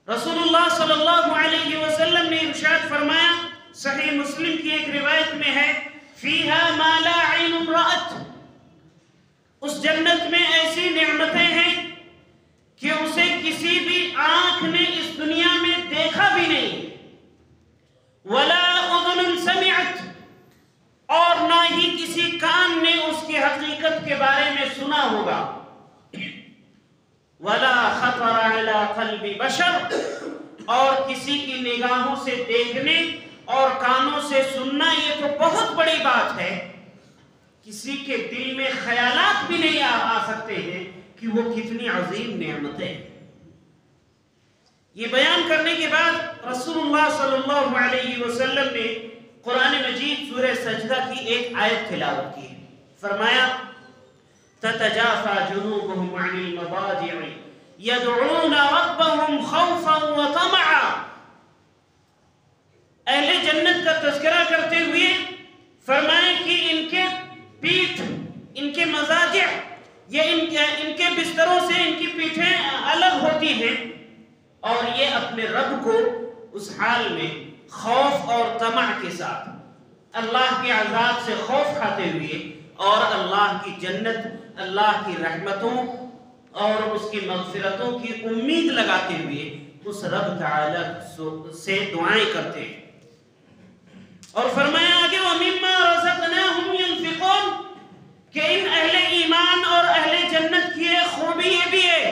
رسول اللہ صلی اللہ علیہ وسلم نے ارشاد فرمایا، صحیح مسلم کی ایک روایت میں ہے، فیہا ما لا عین رأت، اس جنت میں ایسی نعمتیں ہیں کہ اسے کسی بھی آنکھ نے اس دنیا میں دیکھا بھی نہیں، ولا اذن سمعت، اور نہ ہی کسی کان نے اس کی حقیقت کے بارے میں سنا ہوگا، ولا خطر علی قلب بشر، اور کسی کی نگاہوں سے دیکھنے اور کانوں سے سننا یہ تو بہت بڑی بات ہے، کسی کے دل میں خیالات بھی نہیں آ سکتے ہیں کہ وہ کتنی عظیم نعمتیں ہیں۔ یہ بیان کرنے کے بعد رسول اللہ صلی اللہ علیہ وسلم نے قرآن مجید سورہ سجدہ کی ایک آیت تلاوت کی، فرمایا تتجافى جنوبهم عن المضاجع يدعون ربهم خوفا وطمعا، اہل جنت کا تذکرہ کرتے ہوئے فرمائے کہ ان کے پیٹھ، ان کے مضاجع، یہ ان کے بستروں سے ان کی پیٹھیں الگ ہوتی ہیں، اور یہ اپنے رب کو اس حال میں خوف اور طمع کے ساتھ، اللہ کے عذاب سے خوف کھاتے ہوئے اور اللہ کی جنت، اللہ کی رحمتوں اور اس کی مغفرتوں کی امید لگاتے ہوئے اس رب تعالی سے دعائیں کرتے ہیں۔ اور فرمایا آگے وَمِمَّا رَزَقْنَاهُمْ يُنْفِقُونَ، کہ ان اہل ایمان اور اہل جنت کی ایک خوبی یہ بھی ہے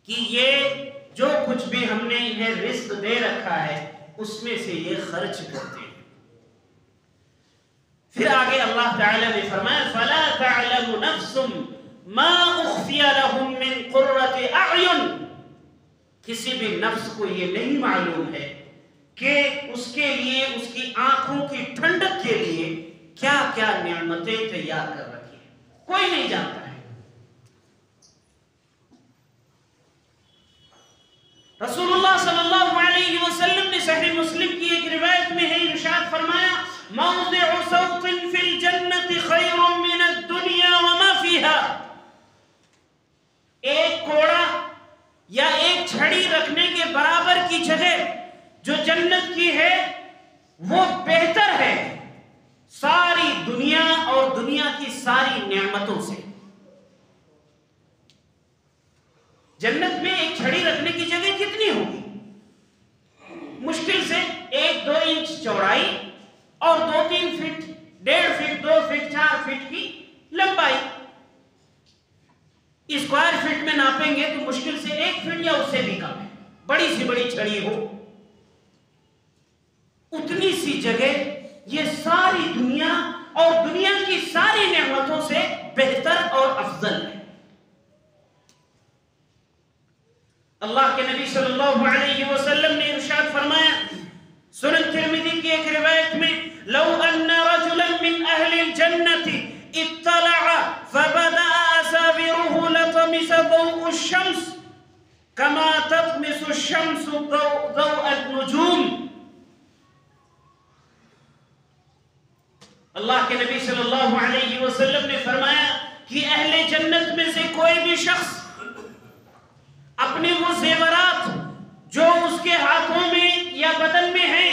کہ یہ جو کچھ بھی ہم نے انہیں رزق دے رکھا ہے اس میں سے یہ خرچ کرتے ہیں۔ پھر آگے اللہ تعالیٰ نے فرمایا فَلَا تَعْلَمُ نَفْسٌ مَا أُخْفِيَ لَهُم مِّن قُرَّةِ أَعْيُنٍ، کسی بھی نفس کو یہ نہیں معلوم ہے کہ اس کے لیے، اس کی آنکھوں کی ٹھنڈک کے لیے کیا کیا نعمتیں تیار کر رکھی ہیں، کوئی نہیں جانتا ہے۔ رسول اللہ صلی اللہ علیہ وسلم نے صحیح مسلم کی ایک روایت میں ہے ارشاد فرمایا موضع صوت فی الجنت خیر من الدنیا وما فیها، ایک کوڑا یا ایک چھڑی رکھنے کے برابر کی جگہ جو جنت کی ہے وہ بہتر ہے ساری دنیا اور دنیا کی ساری نعمتوں سے۔ جنت میں ایک چھڑی رکھنے کی جگہ کتنی ہوگی؟ مشکل سے 1-2 انچ چوڑائی اور 2-3 فٹ، 1.5 فٹ، 2 فٹ، 4 فٹ کی لمبائی، اسکوائر فٹ میں ناپیں گے تو مشکل سے 1 فٹ یا اس سے بھی کم ہے، بڑی سی بڑی چھڑی ہو، اتنی سی جگہ یہ ساری دنیا اور دنیا کی ساری نعمتوں سے بہتر اور افضل ہے۔ اللہ کے نبی صلی اللہ علیہ وسلم نے ارشاد فرمایا سنن ترمذی کی ایک روایت میں لو ان رجلا من اہل الجنت اطلع فبدأ اصابعه لطمس ضوء الشمس كما تطمس الشمس ضوء النجوم، اللہ کے نبی صلی اللہ علیہ وسلم نے فرمایا کہ اہل جنت میں سے کوئی بھی شخص اپنے وہ زیورات جو اس کے ہاتھوں میں یا بدن میں ہیں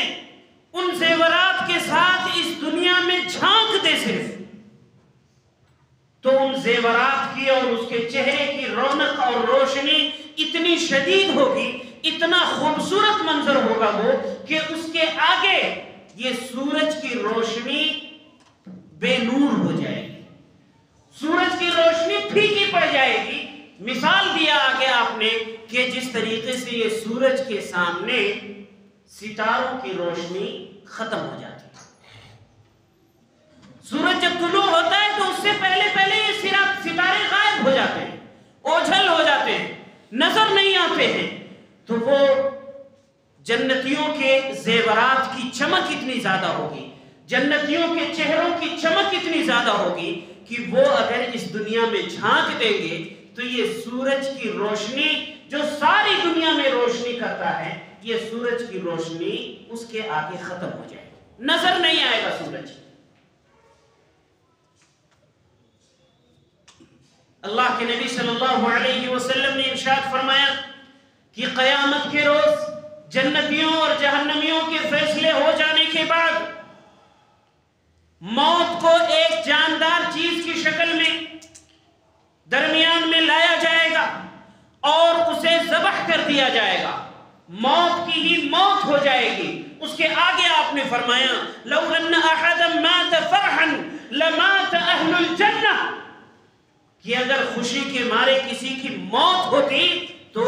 ان زیورات کے ساتھ اس دنیا میں جھانک دے صرف، تو ان زیورات کی اور اس کے چہرے کی رونق اور روشنی اتنی شدید ہوگی، اتنا خوبصورت منظر ہوگا وہ کہ اس کے آگے یہ سورج کی روشنی بے نور ہو جائے گی، سورج کی روشنی پھیکی پڑ جائے گی۔ مثال دیا آگے آپ نے کہ جس طریقے سے یہ سورج کے سامنے ستاروں کی روشنی ختم ہو جاتی ہے، سورج جب طلوع ہوتا ہے تو اس سے پہلے یہ ستارے غائب ہو جاتے ہیں، اوجھل ہو جاتے ہیں، نظر نہیں آتے ہیں، تو وہ جنتیوں کے زیورات کی چمک اتنی زیادہ ہوگی، جنتیوں کے چہروں کی چمک اتنی زیادہ ہوگی کہ وہ اگر اس دنیا میں جھانک دیں گے تو یہ سورج کی روشنی جو ساری دنیا میں روشنی کرتا ہے، یہ سورج کی روشنی اس کے آگے ختم ہو جائے گی، نظر نہیں آئے گا سورج۔ اللہ کے نبی صلی اللہ علیہ وسلم نے ارشاد فرمایا کہ قیامت کے روز جنتیوں اور جہنمیوں کے فیصلے ہو جانے کے بعد موت کو ایک جاندار چیز کی شکل میں درمیان میں لایا جائے گا اور اسے ذبح کر دیا جائے گا، موت کی ہی موت ہو جائے گی۔ اس کے آگے آپ نے فرمایا لو ان احدا مات فرحا لمات اہل الجنہ، کہ اگر خوشی کے مارے کسی کی موت ہوتی تو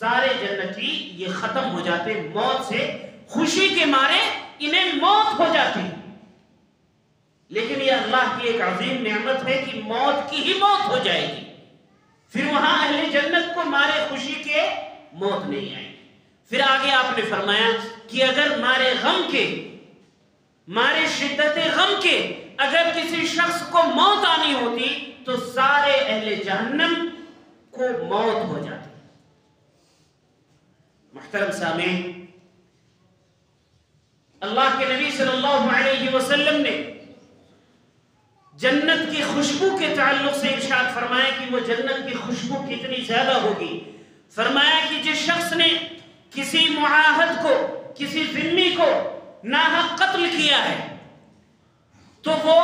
سارے جنتی یہ ختم ہو جاتے، موت سے خوشی کے مارے انہیں موت ہو جاتی۔ لیکن یہ اللہ کی ایک عظیم نعمت ہے کہ موت کی ہی موت ہو جائے گی، پھر وہاں اہل جنت کو مارے خوشی کے موت نہیں آئے گی۔ پھر آگے آپ نے فرمایا کہ اگر مارے غم کے، مارے شدت غم کے اگر کسی شخص کو موت آنی ہوتی تو سارے اہل جہنم کو موت ہو جاتی۔ محترم سامعین، اللہ کے نبی صلی اللہ علیہ وسلم نے جنت کی خوشبو کے تعلق سے ارشاد فرمایا کہ وہ جنت کی خوشبو کتنی زیادہ ہوگی۔ فرمایا کہ جس شخص نے کسی معاہد کو، کسی ذمہ کو ناحق قتل کیا ہے تو وہ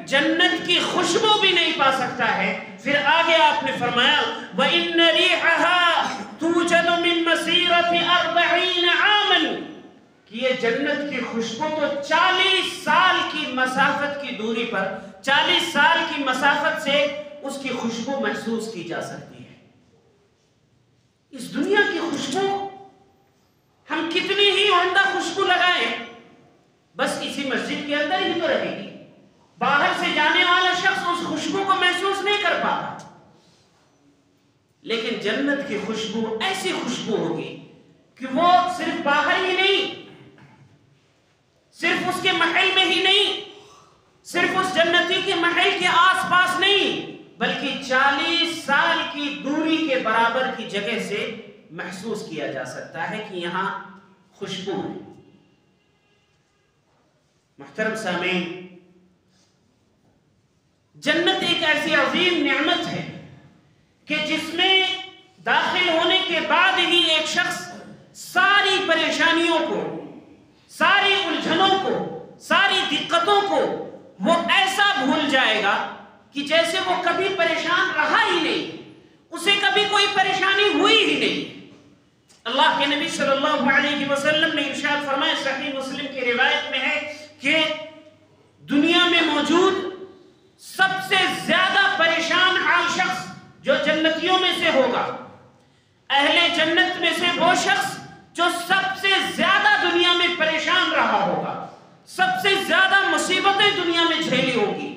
جنت کی خوشبو بھی نہیں پا سکتا ہے۔ پھر آگے آپ نے فرمایا وَإِنَّ رِيحَهَا تُوجَدُ مِن مَّسِيرَةِ 40 عَامًا، کہ یہ جنت کی خوشبو تو 40 سال کی مسافت کی دوری پر، 40 سال کی مسافت سے اس کی خوشبو محسوس کی جا سکتی ہے۔ اس دنیا کی خوشبو ہم کتنی ہی عمدہ خوشبو لگائیں، بس اسی مسجد کے اندر ہی تو رہے گی، باہر سے جانے والا شخص اس خوشبو کو محسوس نہیں کر پاتا۔ لیکن جنت کی خوشبو ایسی خوشبو ہوگی کہ وہ صرف باہر ہی نہیں، صرف اس کے محل میں ہی نہیں، صرف اس جنتی کے محل کے آس پاس نہیں، بلکہ 40 سال کی دوری کے برابر کی جگہ سے محسوس کیا جا سکتا ہے کہ یہاں خوشبو ہے۔ محترم سامعین، جنت ایک ایسی عظیم نعمت ہے کہ جس میں داخل ہونے کے بعد ہی ایک شخص ساری پریشانیوں کو، ساری الجھنوں کو، ساری دقتوں کو وہ ایسا بھول جائے گا کہ جیسے وہ کبھی پریشان رہا ہی نہیں، اسے کبھی کوئی پریشانی ہوئی ہی نہیں۔ اللہ کے نبی صلی اللہ علیہ وسلم نے ارشاد فرمایا، صحیح مسلم کی روایت میں ہے کہ دنیا میں موجود سب سے زیادہ پریشان حال شخص جو جنتیوں میں سے ہوگا، اہل جنت میں سے وہ شخص جو سب سے زیادہ دنیا میں پریشان رہا ہوگا، سب سے زیادہ مصیبتیں دنیا میں جھیلی ہوگی،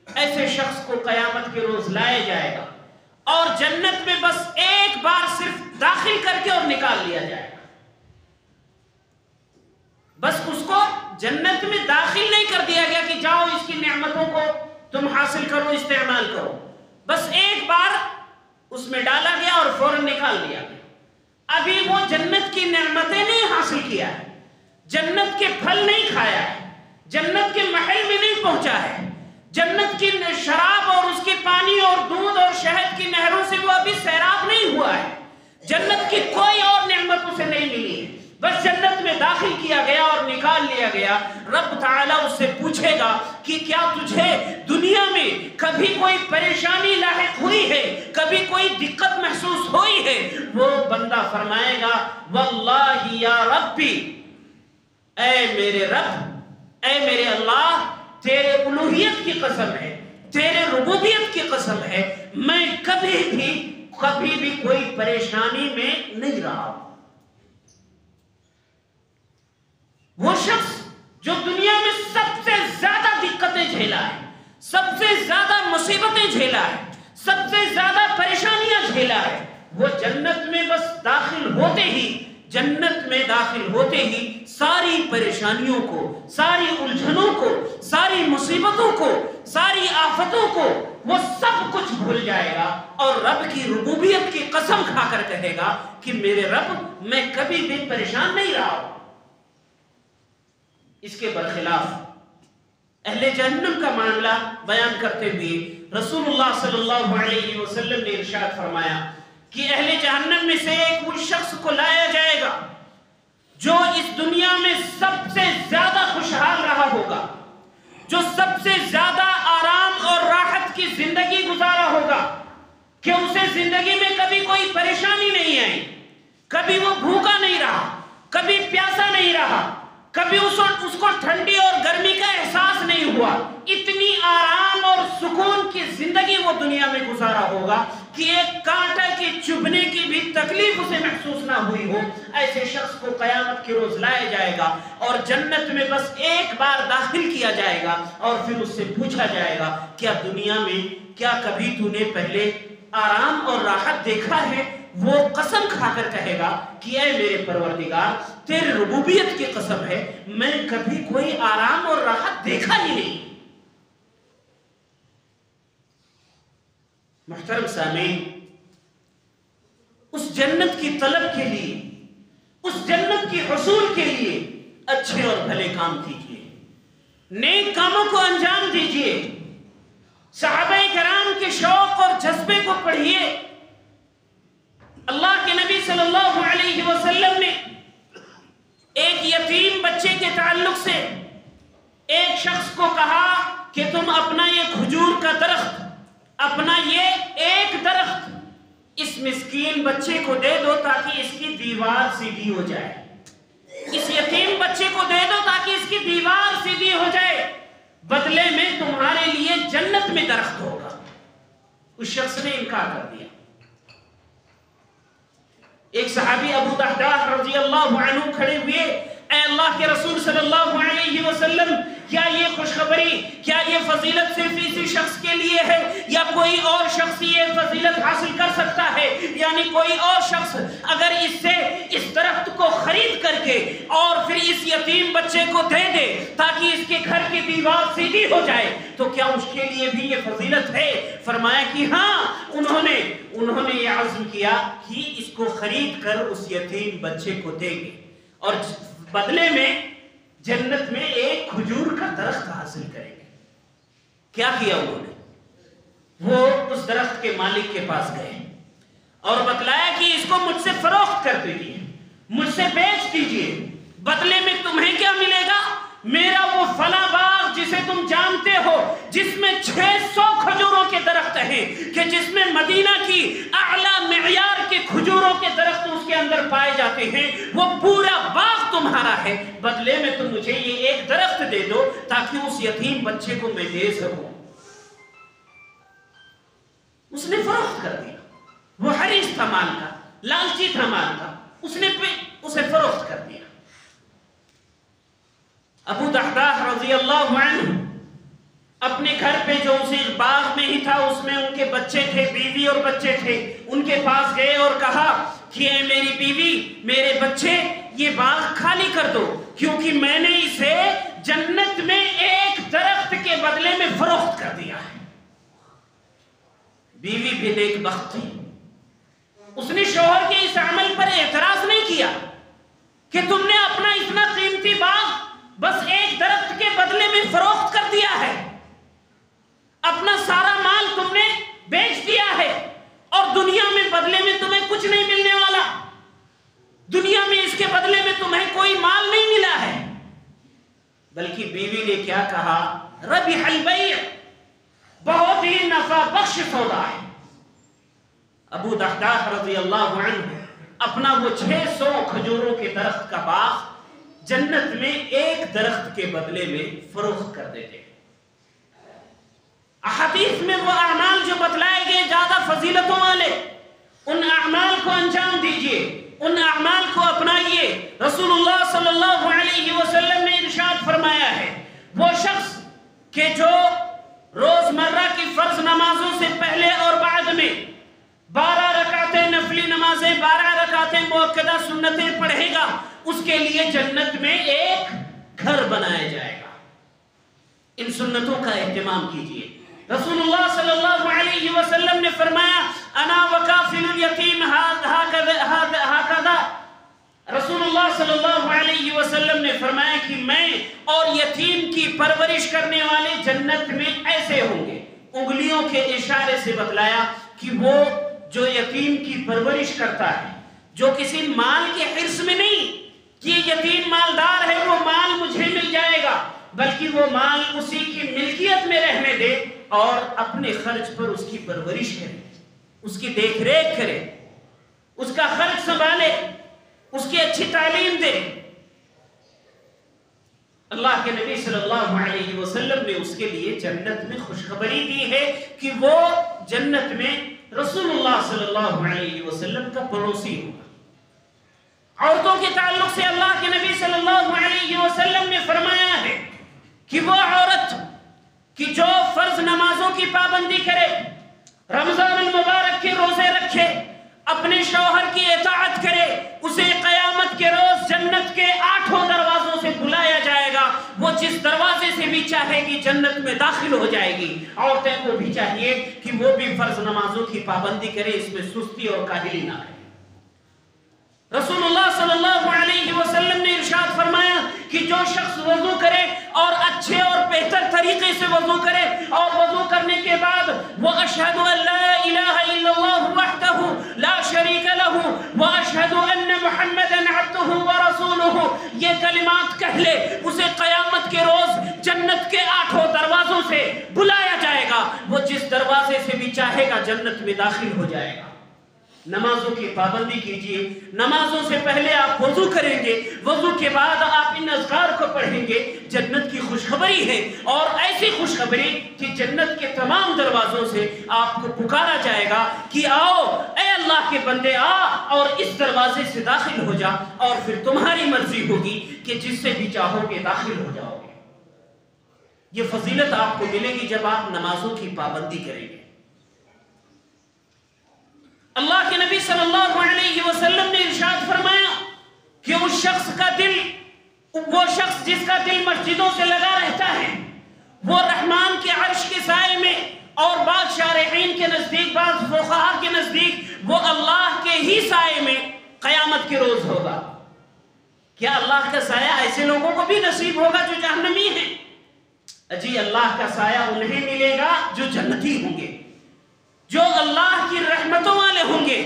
ایسے شخص کو قیامت کے روز لایا جائے گا اور جنت میں بس ایک بار صرف داخل کر کے اور نکال لیا جائے گا۔ بس اس کو جنت میں داخل نہیں کر دیا گیا کہ جاؤ اس کی نعمتوں کو تم حاصل کرو، استعمال کرو، بس ایک بار اس میں ڈالا گیا اور فوراً نکال لیا گیا۔ ابھی وہ جنت کی نعمتیں نہیں حاصل کیا ہے، جنت کے پھل نہیں کھایا ہے، جنت کے محل میں نہیں پہنچا ہے، جنت کی شراب اور اس کے پانی اور دودھ اور شہد کی نہروں سے وہ ابھی سیراب نہیں ہوا ہے، جنت کی کوئی اور نعمت اسے نہیں ملی ہے، بس جنت میں داخل کیا گیا اور نکال لیا گیا۔ رب تعالیٰ اس سے پوچھے گا کہ کیا تجھے دنیا میں کبھی کوئی پریشانی لاحق ہوئی ہے، کبھی کوئی دقت محسوس ہوئی ہے؟ وہ بندہ فرمائے گا واللہ یا ربی، اے میرے رب، اے میرے اللہ، تیرے الوہیت کی قسم ہے، تیرے ربوبیت کی قسم ہے، میں کبھی بھی کوئی پریشانی میں نہیں رہا۔ وہ شخص جو دنیا میں سب سے زیادہ دقتیں جھیلا ہے، سب سے زیادہ مصیبتیں جھیلا ہے، سب سے زیادہ پریشانیاں جھیلا ہے، وہ جنت میں بس داخل ہوتے ہی، جنت میں داخل ہوتے ہی ساری پریشانیوں کو، ساری الجھنوں کو، ساری مصیبتوں کو، ساری آفتوں کو وہ سب کچھ بھول جائے گا اور رب کی ربوبیت کی قسم کھا کر کہے گا کہ میرے رب میں کبھی بھی پریشان نہیں رہا ہوں۔ اس کے برخلاف اہل جہنم کا معاملہ بیان کرتے ہوئے رسول اللہ صلی اللہ علیہ وسلم نے ارشاد فرمایا کہ اہل جہنم میں سے ایک وہ شخص کو لایا جائے گا جو اس دنیا میں سب سے زیادہ خوشحال رہا ہوگا، جو سب سے زیادہ آرام اور راحت کی زندگی گزارا ہوگا، کہ اسے زندگی میں کبھی کوئی پریشانی نہیں آئی، کبھی وہ بھوکا نہیں رہا، کبھی پیاسا نہیں رہا، کبھی اس کو ٹھنڈی اور گرمی کا احساس نہیں ہوا، اتنی آرام اور سکون کی زندگی وہ دنیا میں گزارا ہوگا کہ ایک کانٹا کی چبھنے کی بھی تکلیف اسے محسوس نہ ہوئی ہو۔ ایسے شخص کو قیامت کے روز لایا جائے گا اور جنت میں بس ایک بار داخل کیا جائے گا اور پھر اس سے پوچھا جائے گا کیا دنیا میں کیا کبھی تو نے پہلے آرام اور راحت دیکھا ہے؟ وہ قسم کھا کر کہے گا کہ اے میرے پروردگار، تیری ربوبیت کی قسم ہے، میں کبھی کوئی آرام اور راحت دیکھا ہی نہیں۔ محترم سامعین، اس جنت کی طلب کے لیے، اس جنت کی حصول کے لیے اچھے اور بھلے کام کیجیے، نیک کاموں کو انجام دیجیے، صحابہ کرام کے شوق اور جذبے کو پڑھیے۔ اللہ کے نبی صلی اللہ علیہ وسلم نے ایک یتیم بچے کے تعلق سے ایک شخص کو کہا کہ تم اپنا یہ کھجور کا درخت، اپنا یہ ایک درخت اس مسکین بچے کو دے دو تاکہ اس کی دیوار سیدھی ہو جائے، اس یتیم بچے کو دے دو تاکہ اس کی دیوار سیدھی ہو جائے، بدلے میں تمہارے لیے جنت میں درخت ہوگا۔ اس شخص نے انکار کر دیا۔ ایک صحابی ابو دحداح رضی اللہ عنہ کھڑے ہوئے، اے اللہ کے رسول صلی اللہ علیہ وسلم، کیا یہ خوشخبری، کیا یہ فضیلت صرف اسی شخص کے لیے ہے یا کوئی اور شخص یہ فضیلت حاصل کر سکتا ہے؟ یعنی کوئی اور شخص اگر اس سے اس درخت کو خرید کر کے اور پھر اس یتیم بچے کو دے دے تاکہ اس کے گھر کی دیوار سیدھی ہو جائے تو کیا اس کے لیے بھی یہ فضیلت ہے؟ فرمایا کہ ہاں، انہوں نے یہ عزم کیا کہ اس کو خرید کر اس یتیم بچے کو دیں گے اور بدلے میں جنت میں ایک کھجور کا درخت حاصل کریں گے۔ کیا کیا انہوں نے؟ وہ اس درخت کے مالک کے پاس گئے اور بتلایا کہ اس کو مجھ سے فروخت کر دیجیے، مجھ سے بیچ دیجیے، بدلے میں تمہیں کیا ملے گا؟ میرا وہ فلاں باغ جسے تم جانتے ہو، جس میں 600 کھجوروں کے درخت ہیں، کہ جس میں مدینہ کی اعلیٰ معیار کے کھجوروں کے درخت اس کے اندر پائے جاتے ہیں، وہ پورا باغ تمہارا ہے، بدلے میں تم مجھے یہ ایک درخت دے دو تاکہ اس یتیم بچے کو میں دے سکوں۔ اس نے فروخت کر دیا۔ وہ حریص تھا مال کا، لالچی تھا مال کا، اس نے اسے فروخت کر دیا۔ ابو دحداح رضی اللہ عنہ اپنے گھر پہ جو اسی باغ میں ہی تھا، اس میں ان کے بچے تھے، بیوی اور بچے تھے، ان کے پاس گئے اور کہا کہ اے میری بیوی، میرے بچے، یہ باغ خالی کر دو کیونکہ میں نے اسے جنت میں ایک درخت کے بدلے میں فروخت کر دیا ہے۔ بیوی بھی نیک بخت تھی، اس نے شوہر کے اس عمل پر اعتراض نہیں کیا کہ تم نے اپنا اتنا قیمتی باغ بس ایک درخت کے بدلے میں فروخت کر دیا ہے، اپنا سارا مال تم نے بیچ دیا ہے اور دنیا میں بدلے میں تمہیں کچھ نہیں ملنے والا، دنیا میں اس کے بدلے میں تمہیں کوئی مال نہیں ملا ہے۔ بلکہ بیوی نے کیا کہا؟ ربح البیع، بہت ہی نفع بخش سودا ہے۔ ابو دحداح رضی اللہ عنہ اپنا وہ 600 کھجوروں کے درخت کا باغ جنت میں ایک درخت کے بدلے میں فروخت کر دیتے۔ احادیث میں وہ اعمال جو بتلائے گئے زیادہ فضیلتوں والے، ان اعمال کو انجام دیجئے، ان اعمال کو اپنائیے۔ رسول اللہ صلی اللہ علیہ وسلم نے ارشاد فرمایا ہے، وہ شخص کہ جو روزمرہ کی فرض نمازوں سے پہلے اور بعد میں 12 رکعتیں نفلی نمازیں، 12 رکعتیں مؤکدہ سنتیں پڑھے گا، اس کے لیے جنت میں ایک گھر بنایا جائے گا۔ ان سنتوں کا اہتمام کیجئے۔ رسول اللہ صلی اللہ علیہ وسلم نے فرمایا، انا وکافل الیتیم ہاکذا۔ رسول اللہ صلی اللہ علیہ وسلم نے فرمایا کہ میں اور یتیم کی پرورش کرنے والے جنت میں ایسے ہوں گے۔ انگلیوں کے اشارے سے بتلایا کہ وہ جو یتیم کی پرورش کرتا ہے، جو کسی مال کے حرص میں نہیں کہ یتیم مالدار ہے وہ مال مجھے مل جائے گا، بلکہ وہ مال اسی کی ملکیت میں رہنے دے اور اپنے خرچ پر اس کی پرورش کرے، اس کی دیکھ ریکھ کرے، اس کا خرچ سنبھالے، اس کی اچھی تعلیم دے۔ اللہ کے نبی صلی اللہ علیہ وسلم نے اس کے لیے جنت میں خوشخبری دی ہے کہ وہ جنت میں رسول اللہ صلی اللہ علیہ وسلم کا پڑوسی ہوگا۔ عورتوں کے تعلق سے اللہ کے نبی صلی اللہ علیہ وسلم نے فرمایا ہے کہ وہ عورت کہ جو فرض نمازوں کی پابندی کرے، رمضان المبارک کے روزے رکھے، اپنے شوہر کی اطاعت کرے، اسے قیامت کے روز جنت کے 8 دروازوں سے بلایا جائے گا۔ وہ جس دروازے سے بھی چاہے گی جنت میں داخل ہو جائے گی۔ عورتیں کو بھی چاہیے کہ وہ بھی فرض نمازوں کی پابندی کرے، اس میں سستی اور کاہلی نہ کرے۔ رسول اللہ صلی اللہ علیہ وسلم نے ارشاد فرمایا کہ جو شخص وضو کرے اور اچھے اور بہتر طریقے سے وضو کرے اور وضو کرنے کے بعد وہ اشہد ان لا الہ الا اللہ وحدہ لا شریک لہ واشہد ان محمدا عبدہ ورسولہ یہ کلمات کہہ لے، اسے قیامت کے روز جنت کے 8 دروازوں سے بلایا جائے گا۔ وہ جس دروازے سے بھی چاہے گا جنت میں داخل ہو جائے گا۔ نمازوں کی پابندی کیجئے، نمازوں سے پہلے آپ وضو کریں گے، وضو کے بعد آپ ان اذکار کو پڑھیں گے، جنت کی خوشخبری ہے، اور ایسی خوشخبری کہ جنت کے تمام دروازوں سے آپ کو پکارا جائے گا کہ آؤ اے اللہ کے بندے، آ اور اس دروازے سے داخل ہو جا، اور پھر تمہاری مرضی ہوگی کہ جس سے بھی چاہو گے داخل ہو جاؤ گے۔ یہ فضیلت آپ کو ملے گی جب آپ نمازوں کی پابندی کریں گے۔ اللہ کے نبی صلی اللہ علیہ وسلم نے ارشاد فرمایا کہ اس شخص کا دل، وہ شخص جس کا دل مسجدوں سے لگا رہتا ہے، وہ رحمان کے عرش کے سائے میں اور بعض شارحین کے نزدیک، بعض فقہاء کے نزدیک وہ اللہ کے ہی سائے میں قیامت کے روز ہوگا۔ کیا اللہ کا سایہ ایسے لوگوں کو بھی نصیب ہوگا جو جہنمی ہیں؟ جی، اللہ کا سایہ انہیں ملے گا جو جنتی ہوں گے، جو اللہ کی رحمتوں والے ہوں گے۔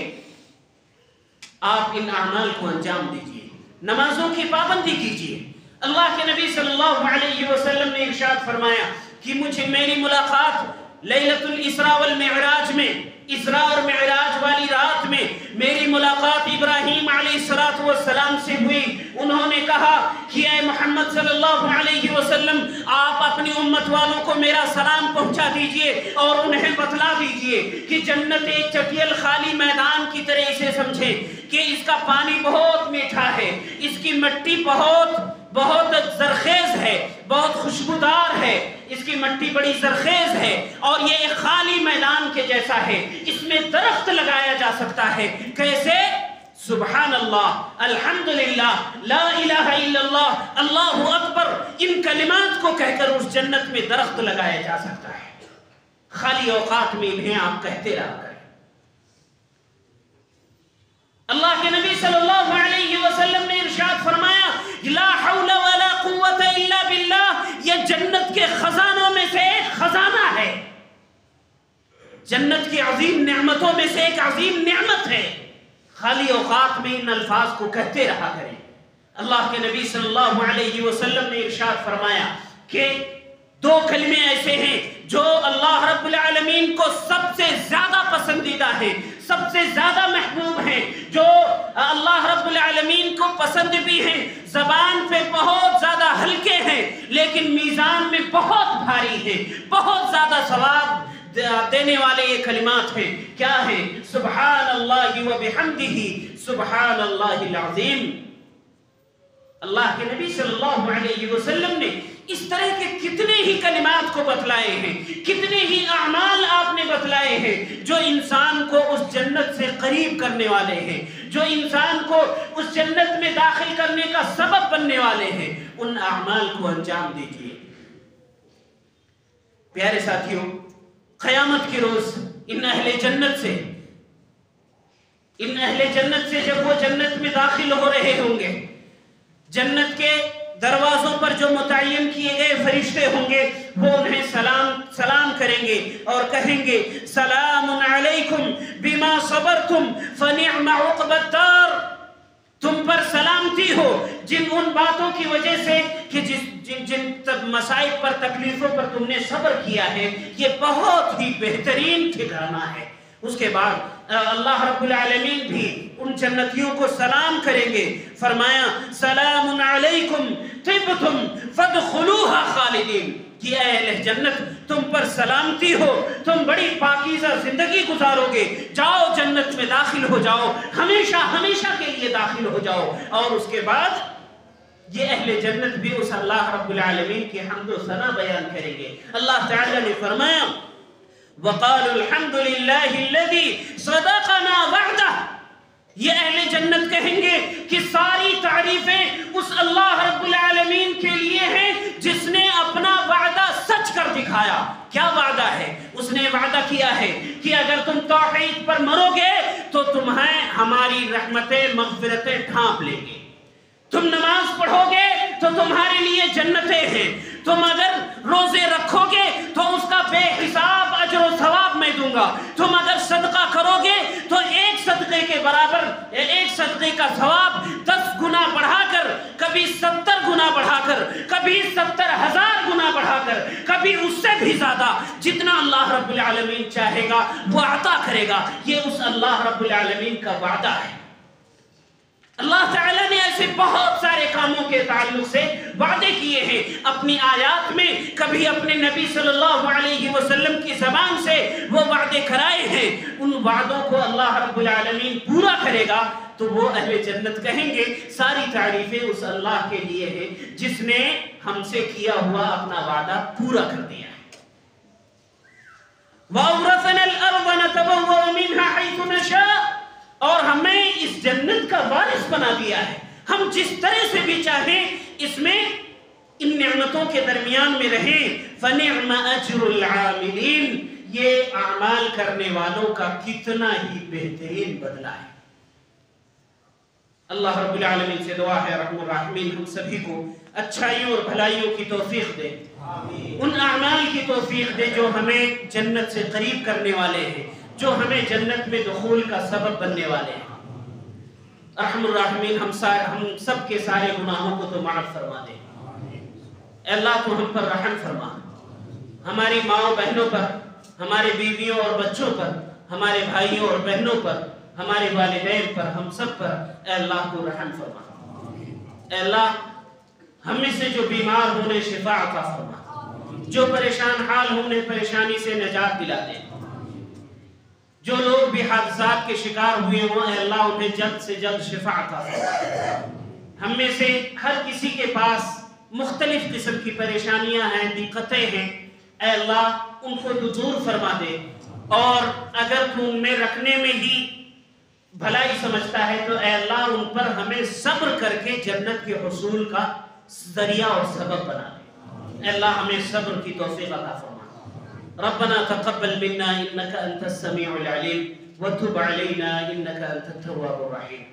آپ ان اعمال کو انجام دیجئے، نمازوں کی پابندی کیجئے۔ اللہ کے نبی صلی اللہ علیہ وسلم نے ارشاد فرمایا کہ مجھے میری ملاقات لیلۃ الاسراء والمعراج میں، اسراء اور معراج والی رات میں میری ملاقات ابراہیم علیہ السلام سے ہوئی۔ انہوں نے کہا کہ اے محمد صلی اللہ علیہ وسلم، آپ اپنی امت والوں کو میرا سلام پہنچا دیجئے اور انہیں بتلا دیجئے کہ جنت ایک چٹیل خالی میدان کی طرح اسے سمجھیں کہ اس کا پانی بہت میٹھا ہے، اس کی مٹی بہت زرخیز ہے، بہت خوشبودار ہے، اس کی مٹی بڑی زرخیز ہے، اور یہ ایک خالی میدان کے جیسا ہے، اس میں درخت لگایا جا سکتا ہے۔ کیسے؟ سبحان اللہ، الحمدللہ، لا الہ الا اللہ، اللہ اکبر، ان کلمات کو کہہ کر اس جنت میں درخت لگایا جا سکتا ہے۔ خالی اوقات میں انہیں آپ کہتے رہا کریں۔ اللہ کے نبی صلی اللہ علیہ وسلم نے ارشاد فرمایا لا حول ولا قوت الا باللہ، یہ جنت کے خزانوں میں سے ایک خزانہ ہے، جنت کی عظیم نعمتوں میں سے ایک عظیم نعمت ہے۔ خالی اوقات میں ان الفاظ کو کہتے رہا کریں۔ اللہ کے نبی صلی اللہ علیہ وسلم نے ارشاد فرمایا کہ 2 کلمے ایسے ہیں جو اللہ رب العالمین کو سب سے زیادہ پسندیدہ ہیں، سب سے زیادہ محبوب ہیں، جو اللہ رب العالمین کو پسند بھی ہیں، زبان پہ بہت زیادہ ہلکے ہیں لیکن میزان میں بہت بھاری ہیں، بہت زیادہ ثواب دینے والے یہ کلمات ہیں۔ کیا ہیں؟ سبحان اللہ و بحمدہ، سبحان اللہ العظیم۔ اللہ کے نبی صلی اللہ علیہ وسلم نے اس طرح کے کتنے ہی کلمات کو بتلائے ہیں، کتنے ہی اعمال آپ نے بتلائے ہیں جو انسان کو اس جنت سے قریب کرنے والے ہیں، جو انسان کو اس جنت میں داخل کرنے کا سبب بننے والے ہیں۔ ان اعمال کو انجام دیجیے۔ پیارے ساتھیوں، قیامت کے روز ان اہل جنت سے جب وہ جنت میں داخل ہو رہے ہوں گے، جنت کے دروازوں پر جو متعین کیے گئے فرشتے ہوں گے وہ انہیں سلام کریں گے اور کہیں گے سلام علیکم بما صبرتم فنعم عقبى الدار، تم پر سلامتی ہو ان باتوں کی وجہ سے کہ جن مصائب پر تکلیفوں پر تم نے صبر کیا ہے، یہ بہت ہی بہترین ٹھکانہ ہے۔ اس کے بعد اللہ رب العالمین بھی ان جنتیوں کو سلام کریں گے، فرمایا سلام علیکم طبتم فادخلوها خالدین، کہ اے اہل جنت تم پر سلامتی ہو، تم بڑی پاکیزہ زندگی گزارو گے، جاؤ جنت میں داخل ہو جاؤ، ہمیشہ ہمیشہ کے لیے داخل ہو جاؤ۔ اور اس کے بعد یہ اہل جنت بھی اس اللہ رب العالمین کی حمد و ثنا بیان کریں گے۔ اللہ تعالیٰ نے فرمایا وَقَالُوا الْحَمْدُ لِلَّهِ الَّذِي صَدَقَنَا وَعْدَهُ، یہ اہل جنت کہیں گے کہ ساری تعریفیں اس اللہ رب العالمین کے لیے ہیں جس نے اپنا وعدہ سچ کر دکھایا۔ کیا وعدہ ہے؟ اس نے وعدہ کیا ہے کہ اگر تم توحید پر مرو گے تو تمہیں ہماری رحمتیں مغفرتیں ڈھانپ لیں گے، تم نماز پڑھو گے تو تمہارے لیے جنتیں ہیں، تم اگر روزے رکھو گے تو اس کا بے حساب اجر و ثواب میں دوں گا، تم اگر صدقہ کرو گے تو ایک صدقے کے برابر ایک صدقے کا ثواب 10 گنا بڑھا کر، کبھی 70 گنا بڑھا کر، کبھی 70,000 گنا بڑھا کر، کبھی اس سے بھی زیادہ، جتنا اللہ رب العالمین چاہے گا وہ عطا کرے گا۔ یہ اس اللہ رب العالمین کا وعدہ ہے۔ اللہ تعالیٰ نے ایسے بہت سارے کاموں کے تعلق سے وعدے کیے ہیں اپنی آیات میں، کبھی اپنے نبی صلی اللہ علیہ وسلم کی زبان سے وہ وعدے کرائے ہیں۔ ان وعدوں کو اللہ رب العالمین پورا کرے گا تو وہ اہل جنت کہیں گے ساری تعریفیں اس اللہ کے لیے ہیں جس نے ہم سے کیا ہوا اپنا وعدہ پورا کر دیا ہے۔ وَأَوْرَثَنَا الْأَرْضَ نَتَبَوَّأُ مِنْهَا حَيْثُ نَشَاءُ، اور ہمیں اس جنت کا وارث بنا دیا ہے، ہم جس طرح سے بھی چاہیں اس میں ان نعمتوں کے درمیان میں رہیں۔ فَنِعْمَ أَجْرُ الْعَامِلِينَ، یہ اعمال کرنے والوں کا کتنا ہی بہترین بدلہ ہے۔ اللہ رب العالمین سے دعا ہے رحم الراحمین ہم سبھی کو اچھائیوں اور بھلائیوں کی توفیق دے، ان اعمال کی توفیق دے جو ہمیں جنت سے قریب کرنے والے ہیں، جو ہمیں جنت میں دخول کا سبب بننے والے ہیں۔ رحم الراحمین ہم سب کے سارے گناہوں کو تو معاف فرما دے۔ اے اللہ تو ہم پر رحم فرما، ہماری ماں بہنوں پر، ہمارے بیویوں اور بچوں پر، ہمارے بھائیوں اور بہنوں پر، ہمارے والدین پر، ہم سب پر اے اللہ تو رحم فرما۔ اے اللہ ہم میں سے جو بیمار ہونے شفا عطا فرما، جو پریشان حال ہونے پریشانی سے نجات دلا دے، جو لوگ بھی حادثات کے شکار ہوئے ہوں اے اللہ انہیں جلد سے جلد شفا عطا فرما۔ ہم میں سے ہر کسی کے پاس مختلف قسم کی پریشانیاں ہیں، دقتیں ہیں، اے اللہ ان کو تو دور فرما دے، اور اگر تو ان میں رکھنے میں ہی بھلائی سمجھتا ہے تو اے اللہ ان پر ہمیں صبر کر کے جنت کے حصول کا ذریعہ اور سبب بنا دے۔ اے اللہ ہمیں صبر کی توفیق عطا فرما۔ ربنا تقبل منا انك انت السميع العليم وتب علينا انك انت التواب الرحيم۔